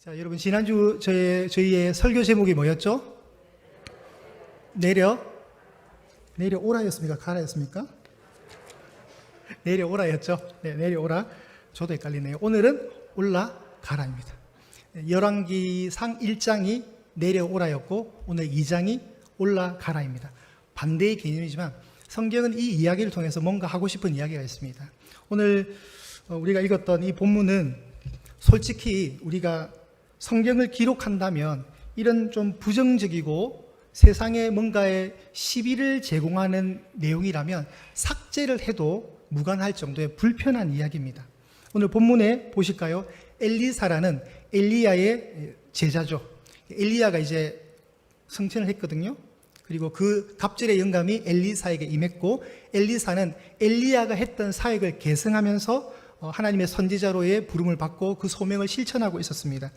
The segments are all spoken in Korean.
자, 여러분 지난주 저희의 설교 제목이 뭐였죠? 내려오라였습니까? 가라였습니까? 내려오라였죠. 네, 내려오라. 저도 헷갈리네요. 오늘은 올라가라입니다. 열왕기상 1장이 내려오라였고 오늘 2장이 올라가라입니다. 반대의 개념이지만 성경은 이 이야기를 통해서 뭔가 하고 싶은 이야기가 있습니다. 오늘 우리가 읽었던 이 본문은 솔직히 우리가 성경을 기록한다면 이런 좀 부정적이고 세상에 뭔가의 시비를 제공하는 내용이라면 삭제를 해도 무관할 정도의 불편한 이야기입니다. 오늘 본문에 보실까요? 엘리사라는 엘리야의 제자죠. 엘리야가 이제 승천을 했거든요. 그리고 그 갑절의 영감이 엘리사에게 임했고, 엘리사는 엘리야가 했던 사역을 계승하면서 하나님의 선지자로의 부름을 받고 그 소명을 실천하고 있었습니다.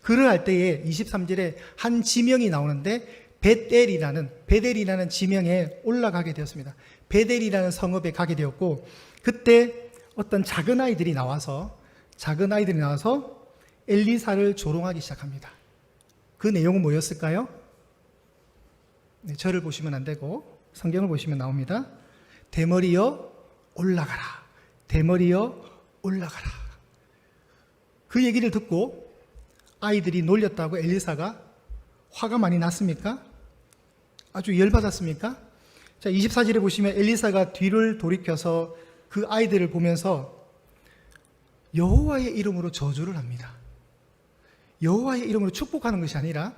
그러할 때에 23절에 한 지명이 나오는데 베델이라는 지명에 올라가게 되었습니다. 베델이라는 성읍에 가게 되었고, 그때 어떤 작은 아이들이 나와서 엘리사를 조롱하기 시작합니다. 그 내용은 뭐였을까요? 네, 저를 보시면 안 되고 성경을 보시면 나옵니다. 대머리여 올라가라. 대머리여 올라가라. 그 얘기를 듣고 아이들이 놀렸다고 엘리사가 화가 많이 났습니까? 아주 열받았습니까? 자, 24절에 보시면 엘리사가 뒤를 돌이켜서 그 아이들을 보면서 여호와의 이름으로 저주를 합니다. 여호와의 이름으로 축복하는 것이 아니라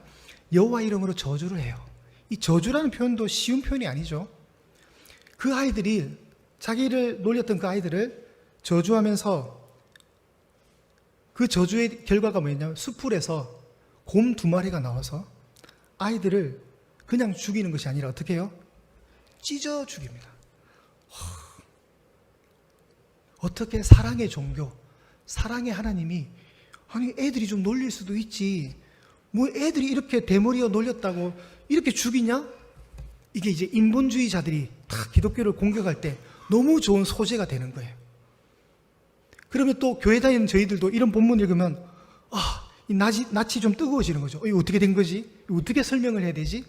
여호와의 이름으로 저주를 해요. 이 저주라는 표현도 쉬운 표현이 아니죠. 그 아이들이 자기를 놀렸던 그 아이들을 저주하면서 그 저주의 결과가 뭐였냐면 수풀에서 곰 2마리가 나와서 아이들을 그냥 죽이는 것이 아니라 어떻게 해요? 찢어 죽입니다. 어떻게 사랑의 종교, 사랑의 하나님이 아니 애들이 좀 놀릴 수도 있지 뭐 애들이 이렇게 대머리어 놀렸다고 이렇게 죽이냐? 이게 이제 인본주의자들이 다 기독교를 공격할 때 너무 좋은 소재가 되는 거예요. 그러면 또 교회 다니는 저희들도 이런 본문 읽으면 이 낯이 좀 뜨거워지는 거죠. 이거 어떻게 된 거지? 이거 어떻게 설명을 해야 되지?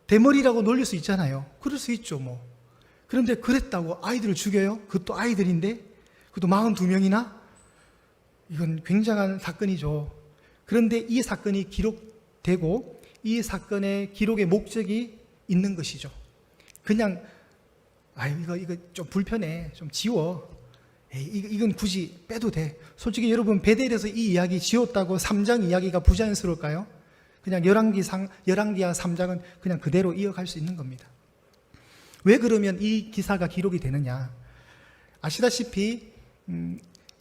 대머리라고 놀릴 수 있잖아요. 그럴 수 있죠 뭐. 그런데 그랬다고 아이들을 죽여요? 그것도 아이들인데? 그것도 42명이나? 이건 굉장한 사건이죠. 그런데 이 사건이 기록되고 이 사건의 기록의 목적이 있는 것이죠. 그냥 이거 좀 불편해, 좀 지워. 이건 굳이 빼도 돼. 솔직히 여러분 베델에서 이 이야기 지웠다고 3장 이야기가 부자연스러울까요? 그냥 열왕기하 3장은 그냥 그대로 이어갈 수 있는 겁니다. 왜 그러면 이 기사가 기록이 되느냐? 아시다시피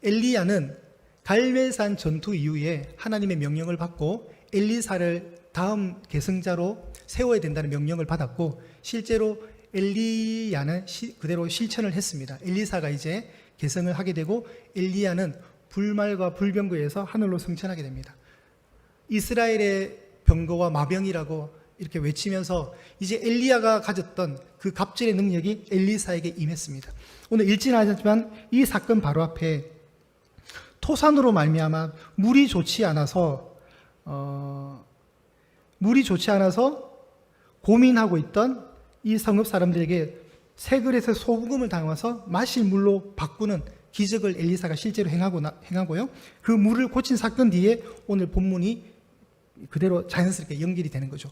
엘리야는 갈멜산 전투 이후에 하나님의 명령을 받고 엘리사를 다음 계승자로 세워야 된다는 명령을 받았고, 실제로 엘리야는 그대로 실천을 했습니다. 엘리사가 이제 계승을 하게 되고 엘리야는 불말과 불병거에서 하늘로 승천하게 됩니다. 이스라엘의 병거와 마병이라고 이렇게 외치면서 이제 엘리야가 가졌던 그 갑절의 능력이 엘리사에게 임했습니다. 오늘 읽지는 않았지만 이 사건 바로 앞에 토산으로 말미암아 물이 좋지 않아서 고민하고 있던 이 성읍 사람들에게 세 그릇의 소금을 담아서 마실 물로 바꾸는 기적을 엘리사가 실제로 행하고요. 그 물을 고친 사건 뒤에 오늘 본문이 그대로 자연스럽게 연결이 되는 거죠.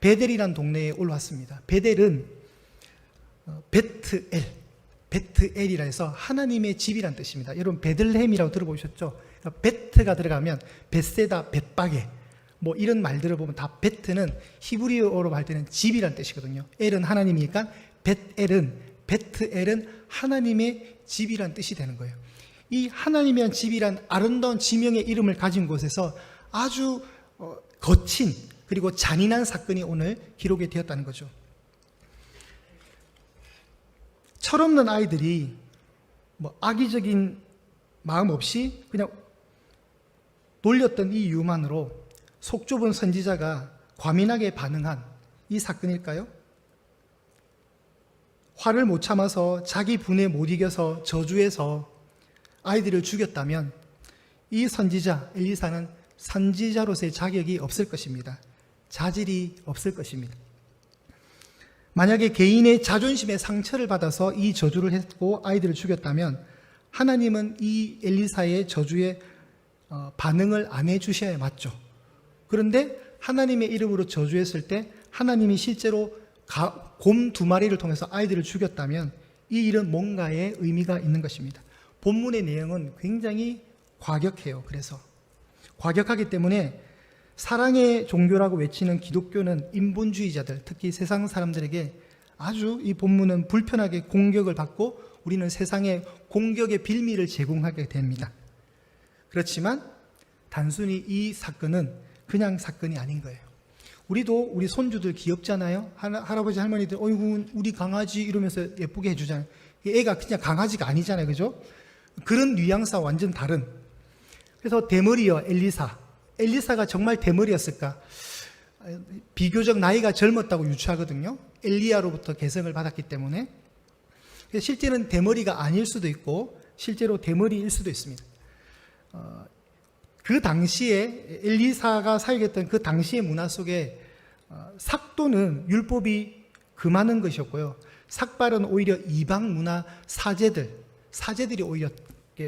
베델이라는 동네에 올라왔습니다. 베델은 베트엘이라 해서 하나님의 집이란 뜻입니다. 여러분 베들레헴이라고 들어보셨죠? 그러니까 베트가 들어가면 벳세다, 벳바게 뭐 이런 말들을 보면 다 베트는 히브리어로 할 때는 집이란 뜻이거든요. 엘은 하나님이니까 베트엘은 하나님의 집이란 뜻이 되는 거예요. 이 하나님의 집이란 아름다운 지명의 이름을 가진 곳에서 아주 거친 그리고 잔인한 사건이 오늘 기록이 되었다는 거죠. 철없는 아이들이 뭐 악의적인 마음 없이 그냥 놀렸던 이 이유만으로 속 좁은 선지자가 과민하게 반응한 이 사건일까요? 화를 못 참아서 자기 분에 못 이겨서 저주해서 아이들을 죽였다면 이 선지자 엘리사는 선지자로서의 자격이 없을 것입니다. 자질이 없을 것입니다. 만약에 개인의 자존심에 상처를 받아서 이 저주를 했고 아이들을 죽였다면 하나님은 이 엘리사의 저주에 반응을 안 해주셔야 맞죠. 그런데 하나님의 이름으로 저주했을 때 하나님이 실제로 곰 2마리를 통해서 아이들을 죽였다면 이 일은 뭔가의 의미가 있는 것입니다. 본문의 내용은 굉장히 과격해요. 그래서 과격하기 때문에 사랑의 종교라고 외치는 기독교는 인본주의자들, 특히 세상 사람들에게 아주 이 본문은 불편하게 공격을 받고 우리는 세상에 공격의 빌미를 제공하게 됩니다. 그렇지만 단순히 이 사건은 그냥 사건이 아닌 거예요. 우리도 우리 손주들 귀엽잖아요. 할아버지 할머니들 어이구 우리 강아지 이러면서 예쁘게 해주잖아요. 애가 그냥 강아지가 아니잖아요. 그죠? 그런 뉘앙스와 완전 다른. 그래서 대머리요 엘리사가 정말 대머리였을까? 비교적 나이가 젊었다고 유추하거든요. 엘리야로부터 계승을 받았기 때문에. 실제는 대머리가 아닐 수도 있고 실제로 대머리일 수도 있습니다. 그 당시에 엘리사가 사역했던 그 당시의 문화 속에 삭도는 율법이 금하는 것이었고요. 삭발은 오히려 이방 문화 사제들이 오히려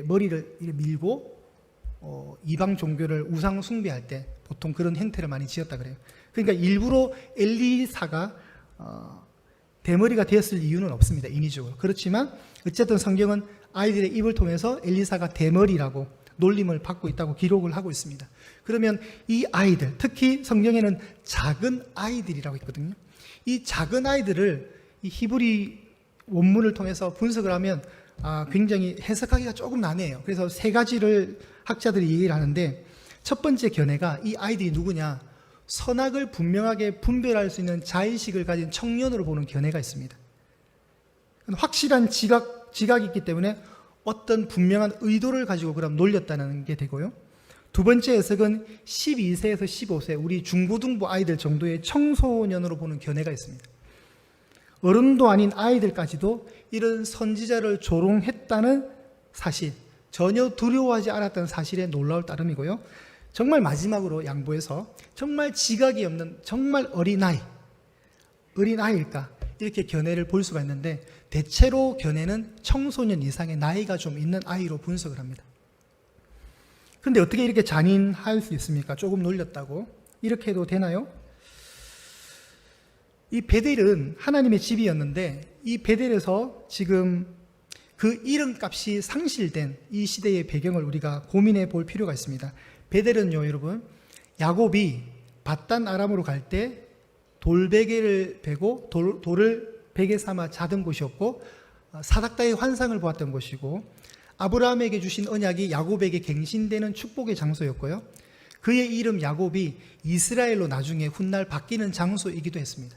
머리를 밀고 이방 종교를 우상 숭배할 때 보통 그런 행태를 많이 지었다 그래요. 그러니까 일부러 엘리사가 대머리가 되었을 이유는 없습니다. 인위적으로. 그렇지만 어쨌든 성경은 아이들의 입을 통해서 엘리사가 대머리라고 놀림을 받고 있다고 기록을 하고 있습니다. 그러면 이 아이들, 특히 성경에는 작은 아이들이라고 있거든요. 이 작은 아이들을 이 히브리 원문을 통해서 분석을 하면 굉장히 해석하기가 조금 난해해요. 그래서 3가지를 학자들이 얘기를 하는데 첫 번째 견해가 이 아이들이 누구냐? 선악을 분명하게 분별할 수 있는 자의식을 가진 청년으로 보는 견해가 있습니다. 확실한 지각이 있기 때문에 어떤 분명한 의도를 가지고 그럼 놀렸다는 게 되고요. 두 번째 해석은 12세에서 15세 우리 중고등부 아이들 정도의 청소년으로 보는 견해가 있습니다. 어른도 아닌 아이들까지도 이런 선지자를 조롱했다는 사실, 전혀 두려워하지 않았다는 사실에 놀라울 따름이고요. 정말 마지막으로 양보해서 정말 지각이 없는 정말 어린아이일까 이렇게 견해를 볼 수가 있는데 대체로 견해는 청소년 이상의 나이가 좀 있는 아이로 분석을 합니다. 그런데 어떻게 이렇게 잔인할 수 있습니까? 조금 놀렸다고 이렇게 해도 되나요? 이 베델은 하나님의 집이었는데 이 베델에서 지금 그 이름값이 상실된 이 시대의 배경을 우리가 고민해 볼 필요가 있습니다. 베델은요 여러분 야곱이 밧단 아람으로 갈 때 돌베개를 베고 돌을 베개 삼아 자던 곳이었고 사닥다의 환상을 보았던 곳이고 아브라함에게 주신 언약이 야곱에게 갱신되는 축복의 장소였고요. 그의 이름 야곱이 이스라엘로 나중에 훗날 바뀌는 장소이기도 했습니다.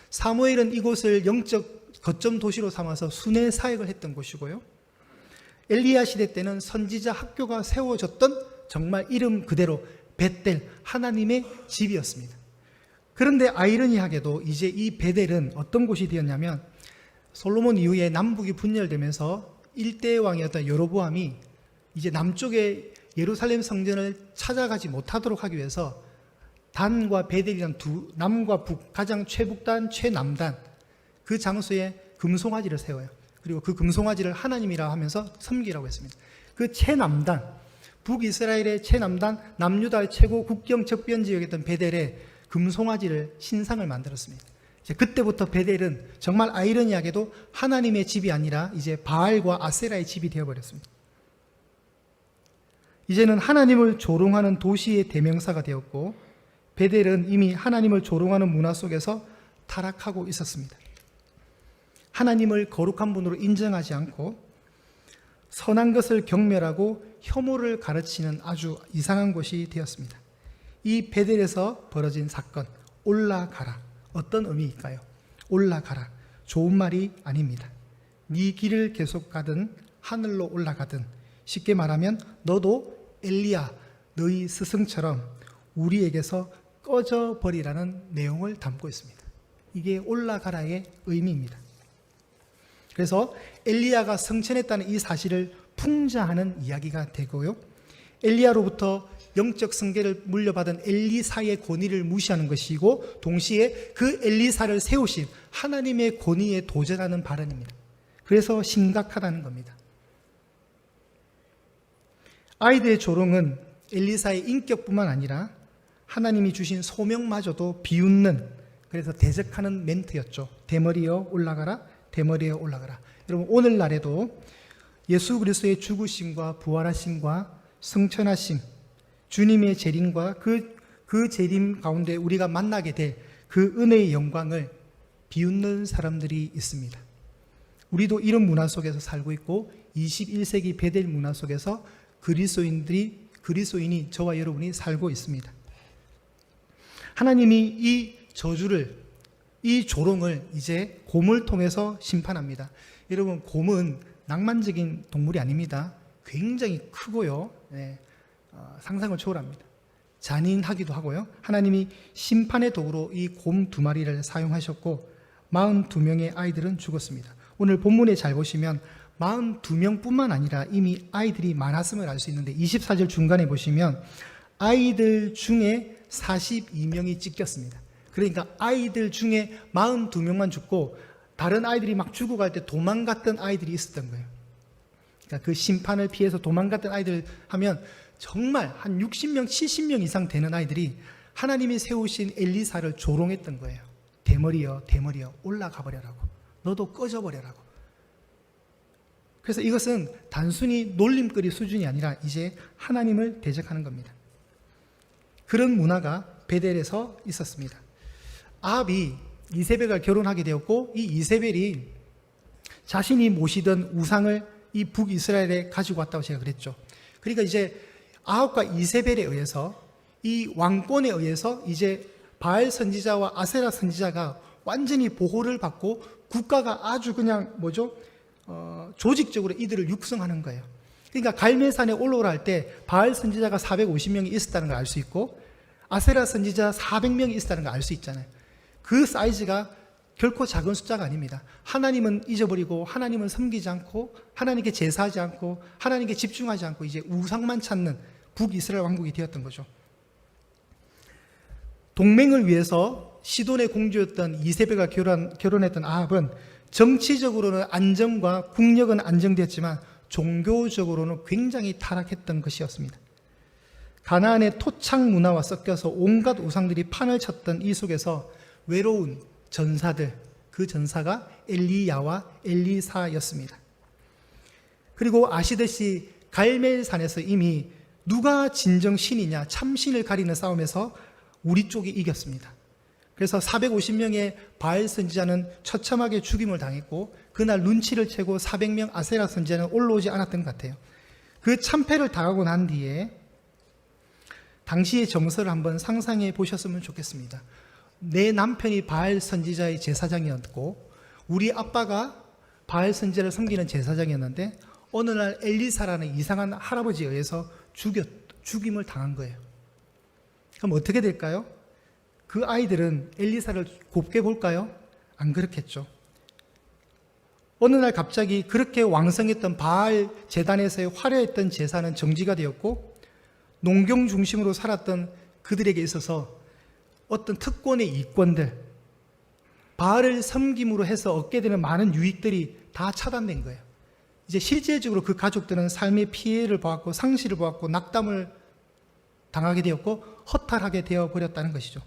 사무엘은 이곳을 영적 거점 도시로 삼아서 순회 사역을 했던 곳이고요. 엘리야 시대 때는 선지자 학교가 세워졌던 정말 이름 그대로 벳델 하나님의 집이었습니다. 그런데 아이러니하게도 이제 이 베델은 어떤 곳이 되었냐면 솔로몬 이후에 남북이 분열되면서 일대 왕이었던 여로보암이 이제 남쪽에 예루살렘 성전을 찾아가지 못하도록 하기 위해서 단과 베델이란 두 남과 북 가장 최북단 최남단 그 장소에 금송아지를 세워요. 그리고 그 금송아지를 하나님이라 하면서 섬기라고 했습니다. 그 최남단 북이스라엘의 최남단 남유다의 최고 국경 접변 지역이었던 베델에 금송아지를 신상을 만들었습니다. 이제 그때부터 베델은 정말 아이러니하게도 하나님의 집이 아니라 이제 바알과 아세라의 집이 되어버렸습니다. 이제는 하나님을 조롱하는 도시의 대명사가 되었고 베델은 이미 하나님을 조롱하는 문화 속에서 타락하고 있었습니다. 하나님을 거룩한 분으로 인정하지 않고 선한 것을 경멸하고 혐오를 가르치는 아주 이상한 곳이 되었습니다. 이 베델에서 벌어진 사건, 올라가라. 어떤 의미일까요? 올라가라. 좋은 말이 아닙니다. 네 길을 계속 가든 하늘로 올라가든 쉽게 말하면 너도 엘리야 너희 스승처럼 우리에게서 꺼져버리라는 내용을 담고 있습니다. 이게 올라가라의 의미입니다. 그래서 엘리야가 승천했다는 이 사실을 풍자하는 이야기가 되고요. 엘리야로부터 영적 승계를 물려받은 엘리사의 권위를 무시하는 것이고 동시에 그 엘리사를 세우신 하나님의 권위에 도전하는 발언입니다. 그래서 심각하다는 겁니다. 아이들의 조롱은 엘리사의 인격뿐만 아니라 하나님이 주신 소명마저도 비웃는, 그래서 대적하는 멘트였죠. 대머리여 올라가라, 대머리여 올라가라. 여러분, 오늘날에도 예수 그리스도의 죽으심과 부활하심과 승천하심, 주님의 재림과 그 재림 가운데 우리가 만나게 될 그 은혜의 영광을 비웃는 사람들이 있습니다. 우리도 이런 문화 속에서 살고 있고 21세기 베델 문화 속에서 그리스도인이 저와 여러분이 살고 있습니다. 하나님이 이 저주를, 이 조롱을 이제 곰을 통해서 심판합니다. 여러분, 곰은 낭만적인 동물이 아닙니다. 굉장히 크고요. 상상을 초월합니다. 잔인하기도 하고요. 하나님이 심판의 도구로 이 곰 2마리를 사용하셨고 42명의 아이들은 죽었습니다. 오늘 본문에 잘 보시면 42명뿐만 아니라 이미 아이들이 많았음을 알 수 있는데 24절 중간에 보시면 아이들 중에 42명이 찢겼습니다. 그러니까 아이들 중에 42명만 죽고 다른 아이들이 막 죽어갈 때 도망갔던 아이들이 있었던 거예요. 그러니까 그 심판을 피해서 도망갔던 아이들 하면 정말 한 60명, 70명 이상 되는 아이들이 하나님이 세우신 엘리사를 조롱했던 거예요. 대머리여, 대머리여, 올라가 버려라고. 너도 꺼져 버려라고. 그래서 이것은 단순히 놀림거리 수준이 아니라 이제 하나님을 대적하는 겁니다. 그런 문화가 베델에서 있었습니다. 아합이 이세벨과 결혼하게 되었고 이 이세벨이 자신이 모시던 우상을 이 북이스라엘에 가지고 왔다고 제가 그랬죠. 그러니까 이제 아합과 이세벨에 의해서 이 왕권에 의해서 이제 바알 선지자와 아세라 선지자가 완전히 보호를 받고 국가가 아주 그냥 조직적으로 이들을 육성하는 거예요. 그러니까 갈멜산에 올라오라 할 때 바알 선지자가 450명이 있었다는 걸 알 수 있고 아세라 선지자 400명이 있었다는 걸 알 수 있잖아요. 그 사이즈가 결코 작은 숫자가 아닙니다. 하나님은 잊어버리고 하나님은 섬기지 않고 하나님께 제사하지 않고 하나님께 집중하지 않고 이제 우상만 찾는 북이스라엘 왕국이 되었던 거죠. 동맹을 위해서 시돈의 공주였던 이세벨과 결혼했던 아합은 정치적으로는 안정과 국력은 안정되었지만 종교적으로는 굉장히 타락했던 것이었습니다. 가나안의 토착 문화와 섞여서 온갖 우상들이 판을 쳤던 이 속에서 외로운 전사들, 그 전사가 엘리야와 엘리사였습니다. 그리고 아시듯이 갈멜산에서 이미 누가 진정 신이냐, 참신을 가리는 싸움에서 우리 쪽이 이겼습니다. 그래서 450명의 바알 선지자는 처참하게 죽임을 당했고 그날 눈치를 채고 400명 아세라 선지자는 올라오지 않았던 것 같아요. 그 참패를 당하고 난 뒤에 당시의 정서를 한번 상상해 보셨으면 좋겠습니다. 내 남편이 바알 선지자의 제사장이었고 우리 아빠가 바알 선지자를 섬기는 제사장이었는데 어느 날 엘리사라는 이상한 할아버지에 의해서 죽임을 당한 거예요. 그럼 어떻게 될까요? 그 아이들은 엘리사를 곱게 볼까요? 안 그렇겠죠. 어느 날 갑자기 그렇게 왕성했던 바알 제단에서의 화려했던 제사는 정지가 되었고 농경 중심으로 살았던 그들에게 있어서 어떤 특권의 이권들, 바알을 섬김으로 해서 얻게 되는 많은 유익들이 다 차단된 거예요. 이제 실제적으로 그 가족들은 삶의 피해를 보았고 상실을 보았고 낙담을 당하게 되었고 허탈하게 되어버렸다는 것이죠.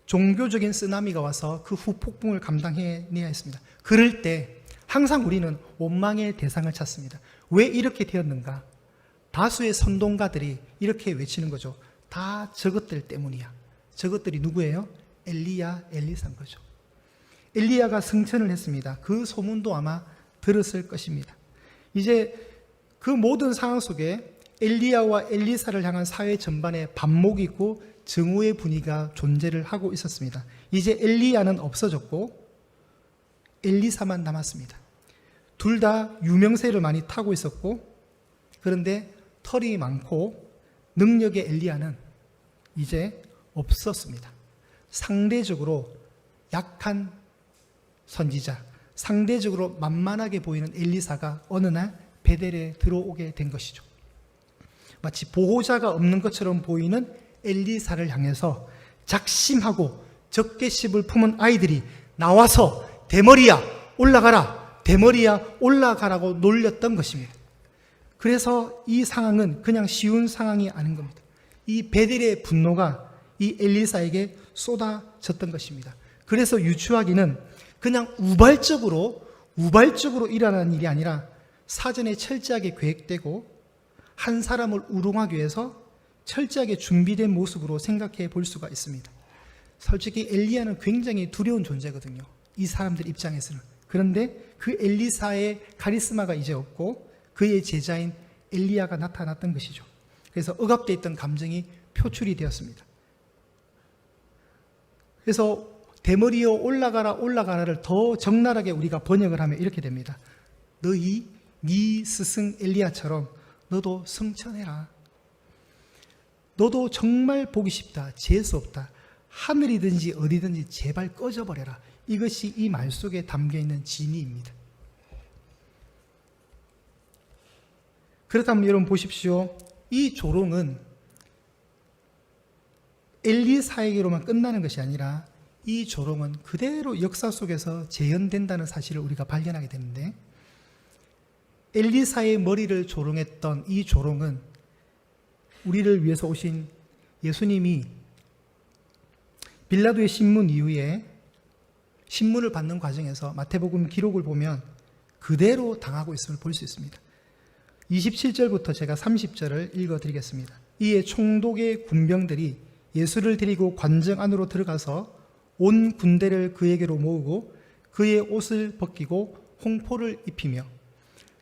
종교적인 쓰나미가 와서 그 후폭풍을 감당해내야 했습니다. 그럴 때 항상 우리는 원망의 대상을 찾습니다. 왜 이렇게 되었는가? 다수의 선동가들이 이렇게 외치는 거죠. 다 저것들 때문이야. 저것들이 누구예요? 엘리야, 엘리사인 거죠. 엘리야가 승천을 했습니다. 그 소문도 아마 들었을 것입니다. 이제 그 모든 상황 속에 엘리야와 엘리사를 향한 사회 전반에 반목이 있고 증오의 분위기가 존재를 하고 있었습니다. 이제 엘리야는 없어졌고 엘리사만 남았습니다. 둘 다 유명세를 많이 타고 있었고 그런데 털이 많고 능력의 엘리야는 이제 없었습니다. 상대적으로 약한 선지자, 상대적으로 만만하게 보이는 엘리사가 어느 날 베델에 들어오게 된 것이죠. 마치 보호자가 없는 것처럼 보이는 엘리사를 향해서 작심하고 적개심을 품은 아이들이 나와서 대머리야 올라가라, 대머리야 올라가라고 놀렸던 것입니다. 그래서 이 상황은 그냥 쉬운 상황이 아닌 겁니다. 이 베델의 분노가 이 엘리사에게 쏟아졌던 것입니다. 그래서 유추하기는 그냥 우발적으로 일어나는 일이 아니라 사전에 철저하게 계획되고 한 사람을 우롱하기 위해서 철저하게 준비된 모습으로 생각해 볼 수가 있습니다. 솔직히 엘리야는 굉장히 두려운 존재거든요. 이 사람들 입장에서는. 그런데 그 엘리사의 카리스마가 이제 없고 그의 제자인 엘리야가 나타났던 것이죠. 그래서 억압되어 있던 감정이 표출이 되었습니다. 그래서 대머리여 올라가라를 더 적나라하게 우리가 번역을 하면 이렇게 됩니다. 너희 네 스승 엘리야처럼 너도 성천해라. 너도 정말 보기 쉽다. 재수 없다. 하늘이든지 어디든지 제발 꺼져버려라. 이것이 이 말 속에 담겨있는 진의입니다. 그렇다면 여러분 보십시오. 이 조롱은 엘리사에게로만 끝나는 것이 아니라 이 조롱은 그대로 역사 속에서 재현된다는 사실을 우리가 발견하게 되는데, 엘리사의 머리를 조롱했던 이 조롱은 우리를 위해서 오신 예수님이 빌라도의 신문 이후에 신문을 받는 과정에서 마태복음 기록을 보면 그대로 당하고 있음을 볼 수 있습니다. 27절부터 제가 30절을 읽어드리겠습니다. 이에 총독의 군병들이 예수를 데리고 관정 안으로 들어가서 온 군대를 그에게로 모으고 그의 옷을 벗기고 홍포를 입히며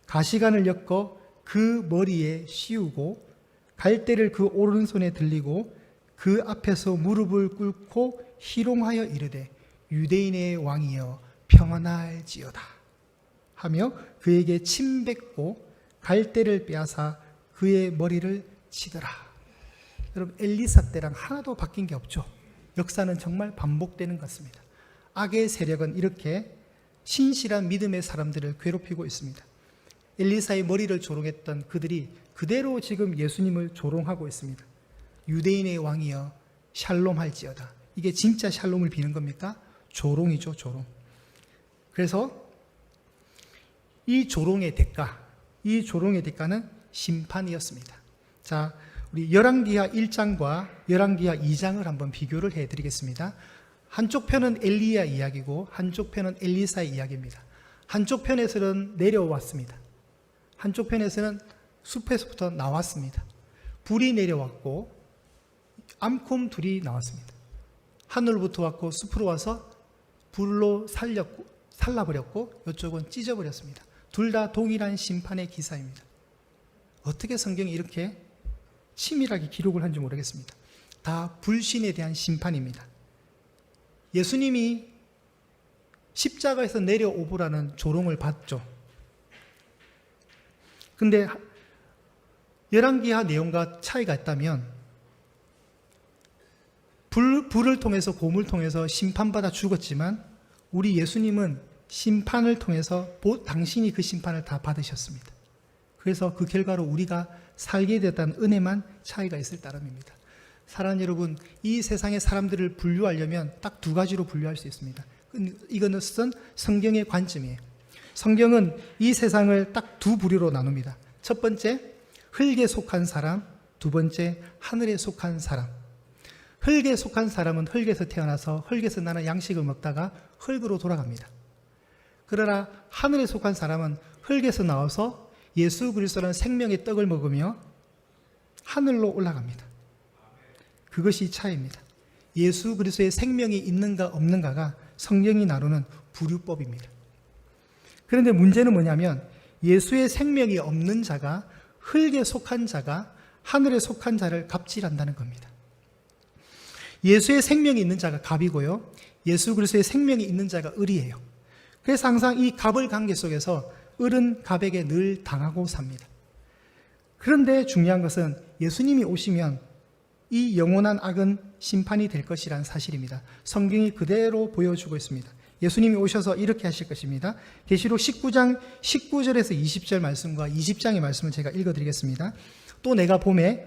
가시관을 엮어 그 머리에 씌우고 갈대를 그 오른손에 들리고 그 앞에서 무릎을 꿇고 희롱하여 이르되 유대인의 왕이여 평안할지어다 하며 그에게 침 뱉고 갈대를 빼앗아 그의 머리를 치더라. 여러분, 엘리사 때랑 하나도 바뀐 게 없죠. 역사는 정말 반복되는 것 같습니다. 악의 세력은 이렇게 신실한 믿음의 사람들을 괴롭히고 있습니다. 엘리사의 머리를 조롱했던 그들이 그대로 지금 예수님을 조롱하고 있습니다. 유대인의 왕이여 샬롬할지어다. 이게 진짜 샬롬을 비는 겁니까? 조롱이죠, 조롱. 그래서 이 조롱의 대가는 심판이었습니다. 자, 우리 열왕기하 1장과 열왕기하 2장을 한번 비교를 해드리겠습니다. 한쪽 편은 엘리야 이야기고 한쪽 편은 엘리사의 이야기입니다. 한쪽 편에서는 내려왔습니다. 한쪽 편에서는 숲에서부터 나왔습니다. 불이 내려왔고 암콤 둘이 나왔습니다. 하늘부터 왔고 숲으로 와서 불로 살라버렸고 이쪽은 찢어버렸습니다. 둘 다 동일한 심판의 기사입니다. 어떻게 성경이 이렇게 치밀하게 기록을 한지 모르겠습니다. 다 불신에 대한 심판입니다. 예수님이 십자가에서 내려오보라는 조롱을 받죠. 근데 열왕기하 내용과 차이가 있다면 불을 통해서 곰을 통해서 심판받아 죽었지만 우리 예수님은 심판을 통해서 당신이 그 심판을 다 받으셨습니다. 그래서 그 결과로 우리가 살게 되었다는 은혜만 차이가 있을 따름입니다. 사랑하는 여러분, 이 세상의 사람들을 분류하려면 딱 두 가지로 분류할 수 있습니다. 이것은 성경의 관점이에요. 성경은 이 세상을 딱 두 부류로 나눕니다. 첫 번째, 흙에 속한 사람, 두 번째, 하늘에 속한 사람. 흙에 속한 사람은 흙에서 태어나서 흙에서 나는 양식을 먹다가 흙으로 돌아갑니다. 그러나 하늘에 속한 사람은 흙에서 나와서 예수 그리스도라는 생명의 떡을 먹으며 하늘로 올라갑니다. 그것이 차이입니다. 예수 그리스도의 생명이 있는가 없는가가 성경이 나누는 부류법입니다. 그런데 문제는 뭐냐면 예수의 생명이 없는 자가, 흙에 속한 자가 하늘에 속한 자를 갑질한다는 겁니다. 예수의 생명이 있는 자가 갑이고요, 예수 그리스도의 생명이 있는 자가 을이에요. 그래서 항상 이 갑을 관계 속에서 을은 갑에게 늘 당하고 삽니다. 그런데 중요한 것은 예수님이 오시면 이 영원한 악은 심판이 될 것이라는 사실입니다. 성경이 그대로 보여주고 있습니다. 예수님이 오셔서 이렇게 하실 것입니다. 계시록 19장 19절에서 20절 말씀과 20장의 말씀을 제가 읽어드리겠습니다. 또 내가 봄에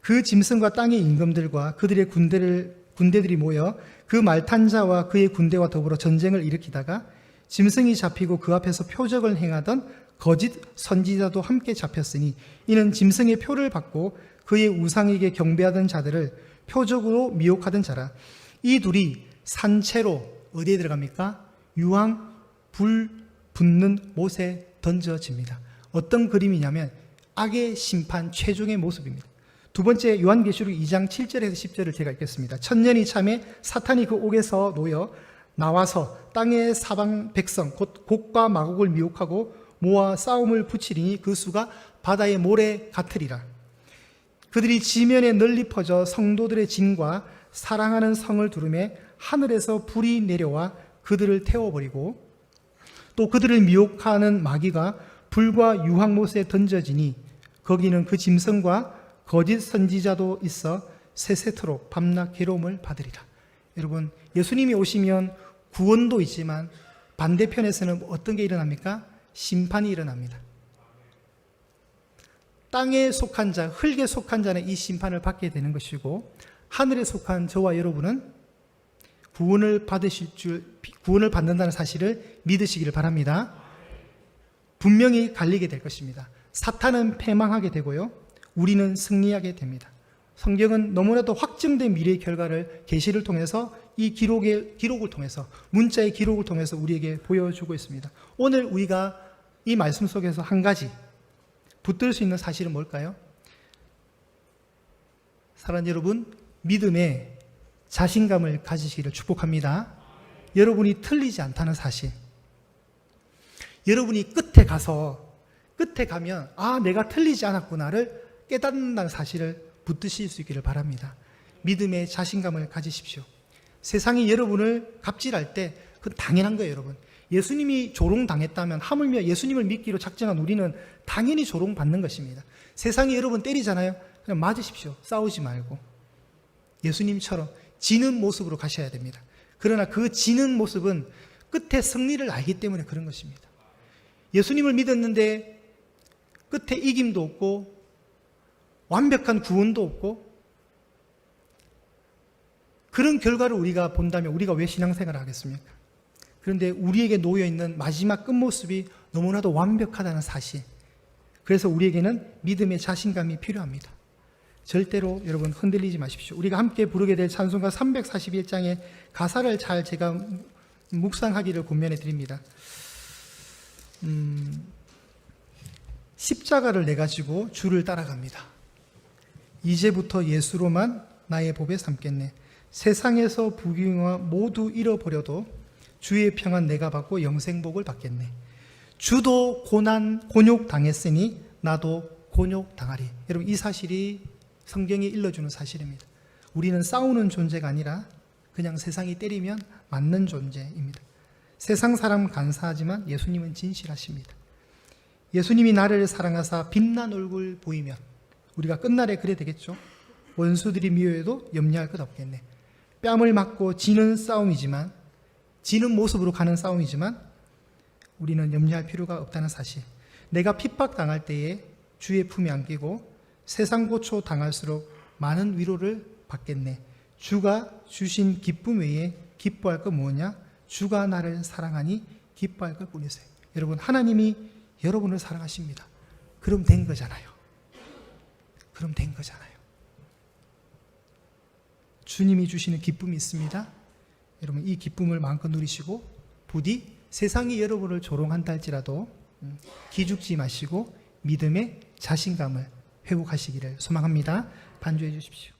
그 짐승과 땅의 임금들과 그들의 군대들이 모여 그 말탄 자와 그의 군대와 더불어 전쟁을 일으키다가 짐승이 잡히고 그 앞에서 표적을 행하던 거짓 선지자도 함께 잡혔으니 이는 짐승의 표를 받고 그의 우상에게 경배하던 자들을 표적으로 미혹하던 자라. 이 둘이 산채로 어디에 들어갑니까? 유황 불 붙는 못에 던져집니다. 어떤 그림이냐면 악의 심판 최종의 모습입니다. 두 번째 요한계시록 2장 7절에서 10절을 제가 읽겠습니다. 천년이 참에 사탄이 그 옥에서 놓여 나와서 땅의 사방 백성 곧 곡과 마곡을 미혹하고 모아 싸움을 붙이리니 그 수가 바다의 모래 같으리라. 그들이 지면에 널리 퍼져 성도들의 진과 사랑하는 성을 두르매 하늘에서 불이 내려와 그들을 태워버리고 또 그들을 미혹하는 마귀가 불과 유황못에 던져지니 거기는 그 짐승과 거짓 선지자도 있어 세세토록 밤낮 괴로움을 받으리라. 여러분, 예수님이 오시면 구원도 있지만 반대편에서는 어떤 게 일어납니까? 심판이 일어납니다. 땅에 속한 자, 흙에 속한 자는 이 심판을 받게 되는 것이고 하늘에 속한 저와 여러분은 구원을 받는다는 사실을 믿으시기를 바랍니다. 분명히 갈리게 될 것입니다. 사탄은 패망하게 되고요, 우리는 승리하게 됩니다. 성경은 너무나도 확증된 미래의 결과를 계시를 통해서 이 기록을 통해서, 문자의 기록을 통해서 우리에게 보여주고 있습니다. 오늘 우리가 이 말씀 속에서 한 가지 붙들 수 있는 사실은 뭘까요? 사랑하는 여러분, 믿음에 자신감을 가지시기를 축복합니다. 여러분이 틀리지 않다는 사실, 여러분이 끝에 가면 내가 틀리지 않았구나를 깨닫는다는 사실을 붙드실 수 있기를 바랍니다. 믿음의 자신감을 가지십시오. 세상이 여러분을 갑질할 때 그건 당연한 거예요. 여러분, 예수님이 조롱당했다면 하물며 예수님을 믿기로 작정한 우리는 당연히 조롱받는 것입니다. 세상이 여러분 때리잖아요. 그냥 맞으십시오. 싸우지 말고 예수님처럼 지는 모습으로 가셔야 됩니다. 그러나 그 지는 모습은 끝에 승리를 알기 때문에 그런 것입니다. 예수님을 믿었는데 끝에 이김도 없고 완벽한 구원도 없고 그런 결과를 우리가 본다면 우리가 왜 신앙생활을 하겠습니까? 그런데 우리에게 놓여있는 마지막 끝모습이 너무나도 완벽하다는 사실, 그래서 우리에게는 믿음의 자신감이 필요합니다. 절대로 여러분 흔들리지 마십시오. 우리가 함께 부르게 될 찬송가 341장의 가사를 잘 제가 묵상하기를 권면해 드립니다. 십자가를 내가지고 주를 따라갑니다. 이제부터 예수로만 나의 복에 삼겠네. 세상에서 부귀영화 모두 잃어버려도 주의 평안 내가 받고 영생복을 받겠네. 주도 곤욕 당했으니 나도 곤욕 당하리. 여러분, 이 사실이 성경이 일러주는 사실입니다. 우리는 싸우는 존재가 아니라 그냥 세상이 때리면 맞는 존재입니다. 세상 사람 간사하지만 예수님은 진실하십니다. 예수님이 나를 사랑하사 빛난 얼굴 보이면 우리가 끝날에 그래 되겠죠. 원수들이 미워해도 염려할 것 없겠네. 뺨을 맞고 지는 싸움이지만, 지는 모습으로 가는 싸움이지만 우리는 염려할 필요가 없다는 사실. 내가 핍박당할 때에 주의 품에 안기고 세상 고초 당할수록 많은 위로를 받겠네. 주가 주신 기쁨 외에 기뻐할 것 무엇냐? 주가 나를 사랑하니 기뻐할 것 뿐이세요. 여러분, 하나님이 여러분을 사랑하십니다. 그럼 된 거잖아요. 그럼 된 거잖아요. 주님이 주시는 기쁨이 있습니다. 여러분, 이 기쁨을 마음껏 누리시고 부디 세상이 여러분을 조롱한다 할지라도 기죽지 마시고 믿음의 자신감을 회복하시기를 소망합니다. 반주해 주십시오.